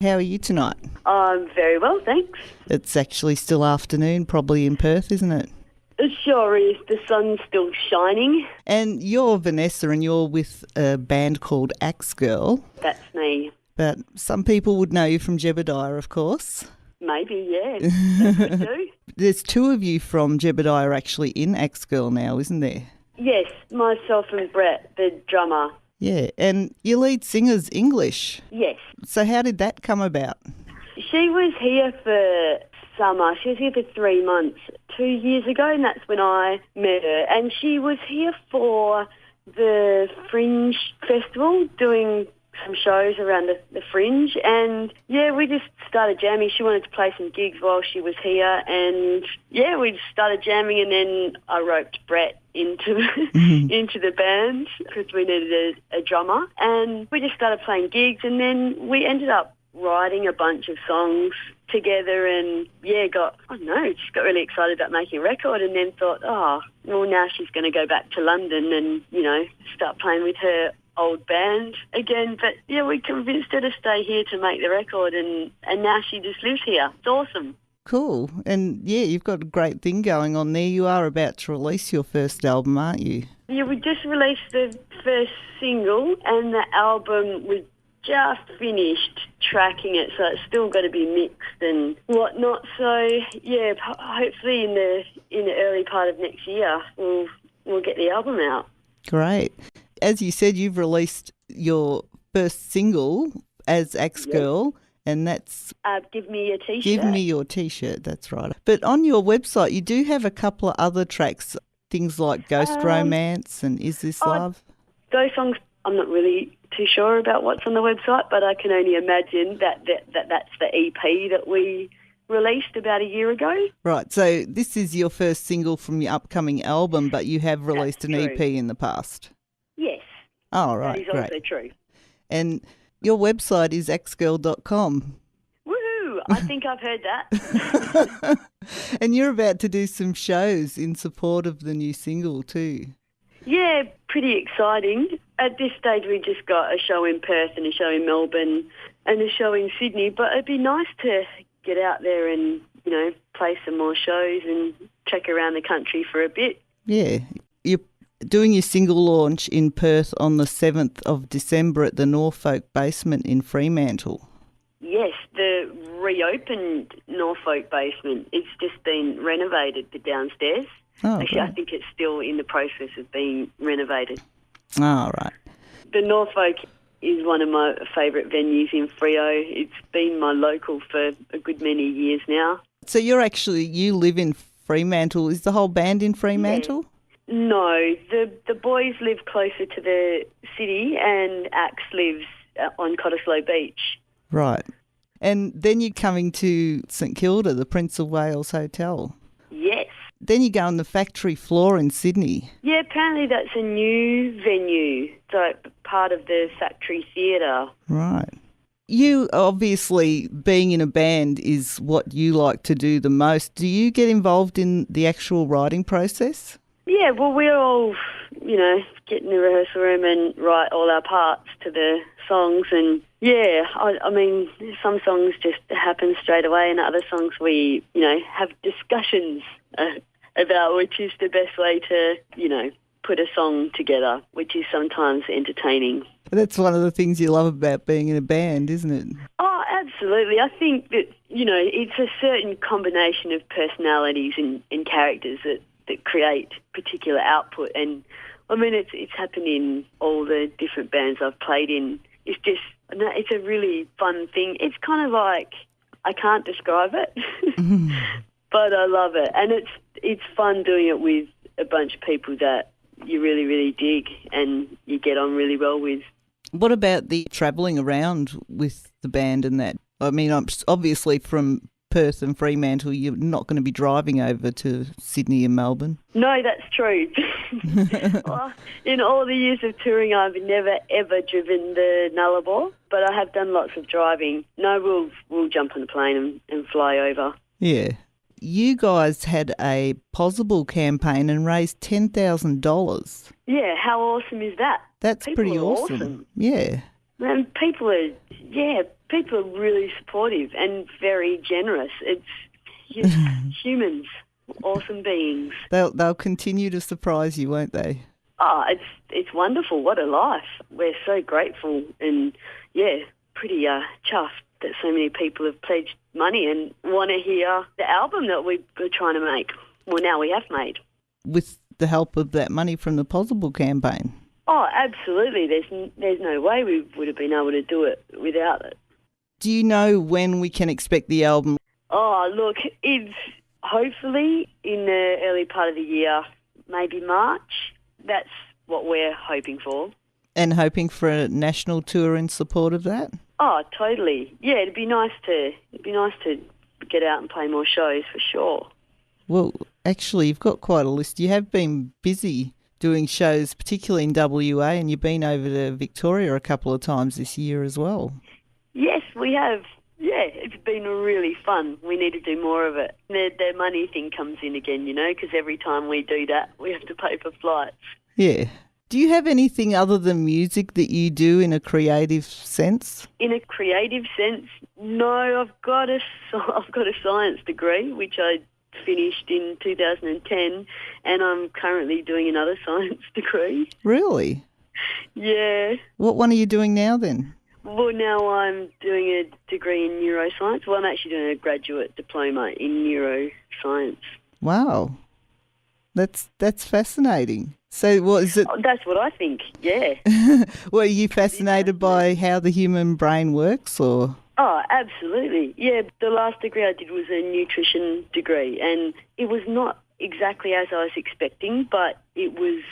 How are you tonight? I'm very well, thanks. It's actually still afternoon, probably in Perth, isn't it? It sure is. The sun's still shining. And you're Vanessa and you're with a band called Axe Girl. That's me. But some people would know you from Jebediah, of course. Maybe, yeah. That's what do. There's two of you from Jebediah actually in Axe Girl now, isn't there? Yes, myself and Brett, the drummer. Yeah, and your lead singer's English. Yes. So how did that come about? She was here for summer. She was here for 3 months 2 years ago, and that's when I met her. And she was here for the Fringe Festival, doing some shows around the Fringe. And, yeah, we just started jamming. She wanted to play some gigs while she was here. And, yeah, we just started jamming, and then I roped Brett into the band because we needed a drummer. And we just started playing gigs, and then we ended up writing a bunch of songs together and, just got really excited about making a record, and then thought, now she's going to go back to London and, start playing with her old band again. But, yeah, we convinced her to stay here to make the record, and now she just lives here. It's awesome. Cool. And, yeah, you've got a great thing going on there. You are about to release your first album, aren't you? Yeah, we just released the first single, and the album was just finished tracking it, so it's still got to be mixed and whatnot. So yeah, hopefully in the early part of next year we'll get the album out. Great. As you said, you've released your first single as Axe Girl, and that's Give Me Your T-Shirt. Give Me Your T-Shirt, that's right. But on your website you do have a couple of other tracks, things like Ghost Romance and Is This Love? Those songs, I'm not really too sure about what's on the website, but I can only imagine that's the EP that we released about a year ago. Right, so this is your first single from your upcoming album, but you have released an EP in the past. Yes. Oh, right, that is also true. And your website is axgirl.com. Woohoo! I think I've heard that. And you're about to do some shows in support of the new single too. Yeah, pretty exciting. At this stage, we just got a show in Perth and a show in Melbourne and a show in Sydney, but it'd be nice to get out there and, play some more shows and check around the country for a bit. Yeah. You're doing your single launch in Perth on the 7th of December at the Norfolk Basement in Fremantle. Yes, the reopened Norfolk Basement. It's just been renovated, the downstairs. Oh, actually, right. I think it's still in the process of being renovated. Oh, right. The Norfolk is one of my favourite venues in Freo. It's been my local for a good many years now. So you live in Fremantle. Is the whole band in Fremantle? Yeah. No, the boys live closer to the city and Axe lives on Cottesloe Beach. Right. And then you're coming to St Kilda, the Prince of Wales Hotel. Yes. Then you go on the factory floor in Sydney. Yeah, apparently that's a new venue, so part of the Factory Theatre. Right. You obviously, being in a band is what you like to do the most. Do you get involved in the actual writing process? Yeah, well, we're all, get in the rehearsal room and write all our parts to the songs. And, yeah, I mean, some songs just happen straight away and other songs we, have discussions about which is the best way to, put a song together, which is sometimes entertaining. That's one of the things you love about being in a band, isn't it? Oh, absolutely. I think that, it's a certain combination of personalities and characters that create particular output. And, I mean, it's happened in all the different bands I've played in. It's a really fun thing. It's kind of like, I can't describe it, but I love it. And it's fun doing it with a bunch of people that you really, really dig and you get on really well with. What about the travelling around with the band and that? I mean, obviously from Perth and Fremantle, you're not going to be driving over to Sydney and Melbourne. No, that's true. Well, in all the years of touring, I've never, ever driven the Nullarbor, but I have done lots of driving. No, we'll jump on a plane and fly over. Yeah. You guys had a possible campaign and raised $10,000. Yeah, how awesome is that? That's People pretty are awesome. Yeah. And people are, people are really supportive and very generous. It's humans, awesome beings. They'll continue to surprise you, won't they? Oh, it's wonderful. What a life. We're so grateful and, pretty chuffed that so many people have pledged money and want to hear the album that we're trying to make. Well, now we have made. With the help of that money from the Possible campaign. Oh, absolutely. There's no way we would have been able to do it without it. Do you know when we can expect the album? Oh, look, it's hopefully in the early part of the year, maybe March. That's what we're hoping for. And hoping for a national tour in support of that? Oh, totally. Yeah, it'd be nice to get out and play more shows for sure. Well, actually, you've got quite a list. You have been busy doing shows, particularly in WA, and you've been over to Victoria a couple of times this year as well. Yes, we have. Yeah, it's been really fun. We need to do more of it. The money thing comes in again, because every time we do that, we have to pay for flights. Yeah. Do you have anything other than music that you do in a creative sense? In a creative sense, no. I've got a science degree, which I finished in 2010, and I'm currently doing another science degree. Really? Yeah. What one are you doing now then? Well, now I'm doing a degree in neuroscience. Well, I'm actually doing a graduate diploma in neuroscience. Wow. That's fascinating. So what is it? Oh, that's what I think, yeah. Well, are you fascinated by how the human brain works, or? Oh, absolutely. Yeah, the last degree I did was a nutrition degree, and it was not exactly as I was expecting, but it was,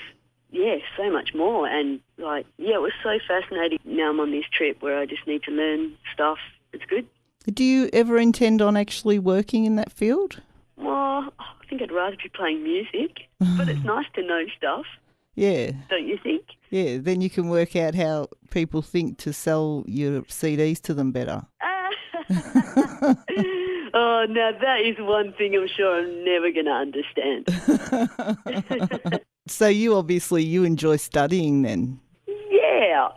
so much more. And, it was so fascinating. Now I'm on this trip where I just need to learn stuff. It's good. Do you ever intend on actually working in that field? Well, I think I'd rather be playing music, but it's nice to know stuff. Yeah. Don't you think? Yeah, then you can work out how people think to sell your CDs to them better. Oh, now that is one thing I'm sure I'm never going to understand. So you enjoy studying then? Yeah.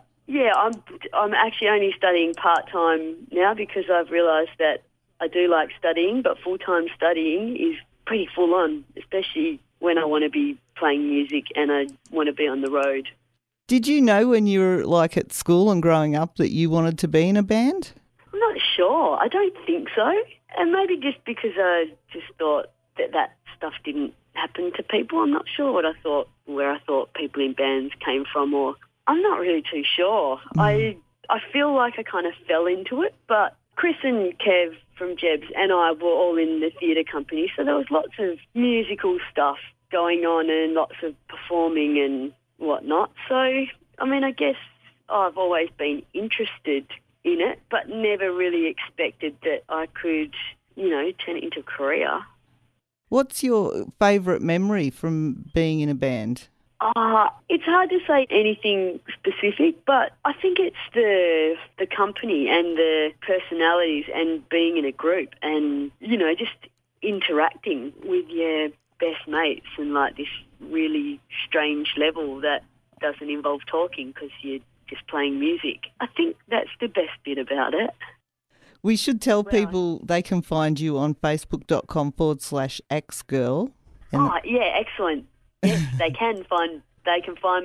I'm actually only studying part-time now because I've realised that I do like studying, but full-time studying is pretty full-on, especially when I want to be playing music and I want to be on the road. Did you know when you were at school and growing up that you wanted to be in a band? I'm not sure. I don't think so. And maybe just because I just thought that stuff didn't happen to people. I'm not sure where I thought people in bands came from, or I'm not really too sure. I feel like I kind of fell into it, but Chris and Kev from Jebs and I were all in the theatre company, so there was lots of musical stuff going on and lots of performing and whatnot. So, I guess I've always been interested in it, but never really expected that I could, turn it into a career. What's your favourite memory from being in a band? It's hard to say anything specific, but I think it's the company and the personalities and being in a group and, just interacting with your best mates and this really strange level that doesn't involve talking because you're just playing music. I think that's the best bit about it. We should tell people they can find you on facebook.com/axgirl. Yeah, excellent. Yes, they can find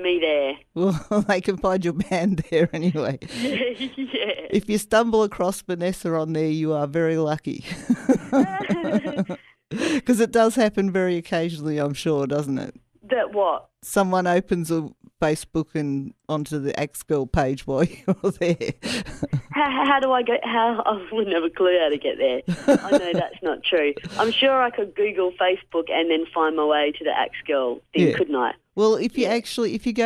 me there. Well, they can find your band there anyway. Yeah. If you stumble across Vanessa on there, you are very lucky. Because it does happen very occasionally, I'm sure, doesn't it? That what? Someone opens a Facebook and onto the Axe Girl page while you're there. How do I go? I wouldn't have a clue how to get there. I know that's not true. I'm sure I could Google Facebook and then find my way to the Axe Girl thing, couldn't I? Well, if you go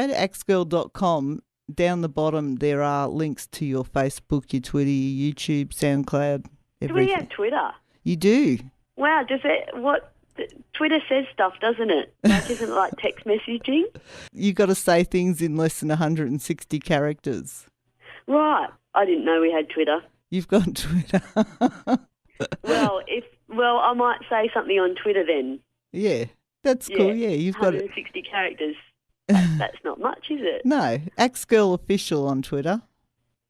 to axegirl.com, down the bottom there are links to your Facebook, your Twitter, your YouTube, SoundCloud, everything. Do we have Twitter? You do. Wow, does it? What? Twitter says stuff, doesn't it? Isn't it text messaging? You got to say things in less than 160 characters. Right. I didn't know we had Twitter. You've got Twitter. Well, I might say something on Twitter then. Yeah, that's cool. Yeah, you've got 160 characters. That's not much, is it? No, Axe Girl Official on Twitter.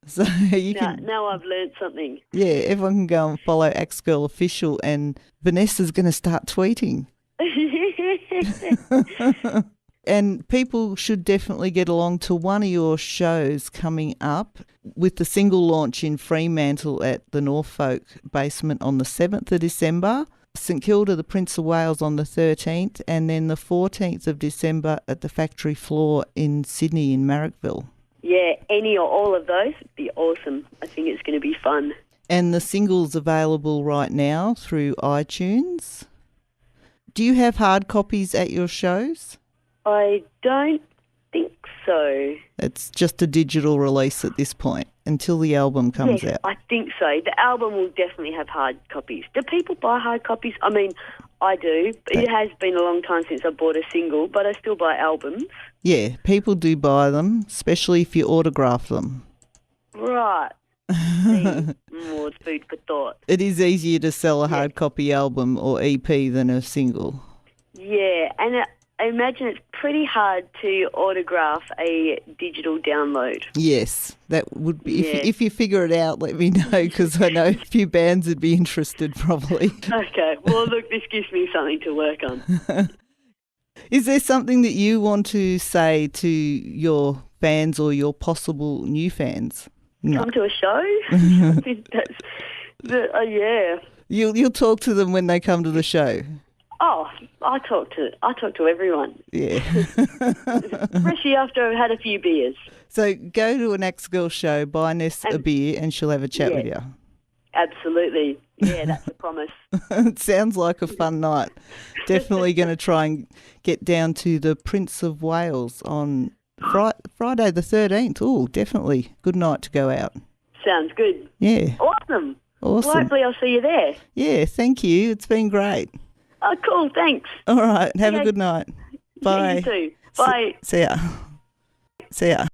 So you can, Now I've learnt something. yeah, everyone can go and follow Axe Girl Official, and Vanessa's going to start tweeting. And people should definitely get along to one of your shows coming up with the single launch in Fremantle at the Norfolk basement on the 7th of December, St Kilda, the Prince of Wales on the 13th, and then the 14th of December at the factory floor in Sydney in Marrickville. Yeah, any or all of those would be awesome. I think it's going to be fun. And the single's available right now through iTunes. Do you have hard copies at your shows? I don't think so. It's just a digital release at this point until the album comes Yes, out. I think so. The album will definitely have hard copies. Do people buy hard copies? I mean, I do. It has been a long time since I bought a single, but I still buy albums. Yeah, people do buy them, especially if you autograph them. Right. More food for thought. It is easier to sell a hard copy album or EP than a single. Yeah, and I imagine it's pretty hard to autograph a digital download. Yes, that would be. Yeah. If you figure it out, let me know, because I know a few bands would be interested probably. Okay, well, look, this gives me something to work on. Is there something that you want to say to your fans or your possible new fans? No. Come to a show? I think yeah. You'll talk to them when they come to the show. Oh, I talk to everyone, Yeah. especially after I've had a few beers. So go to an Axe Girl show, buy Ness a beer, and she'll have a chat with you. Absolutely. Yeah, that's a promise. It sounds like a fun night. Definitely going to try and get down to the Prince of Wales on Friday the 13th. Oh, definitely. Good night to go out. Sounds good. Yeah. Awesome. Awesome. Well, hopefully I'll see you there. Yeah, thank you. It's been great. Oh, cool. Thanks. All right. Have a good night. Bye. Yeah, you too. Bye. See ya. See ya.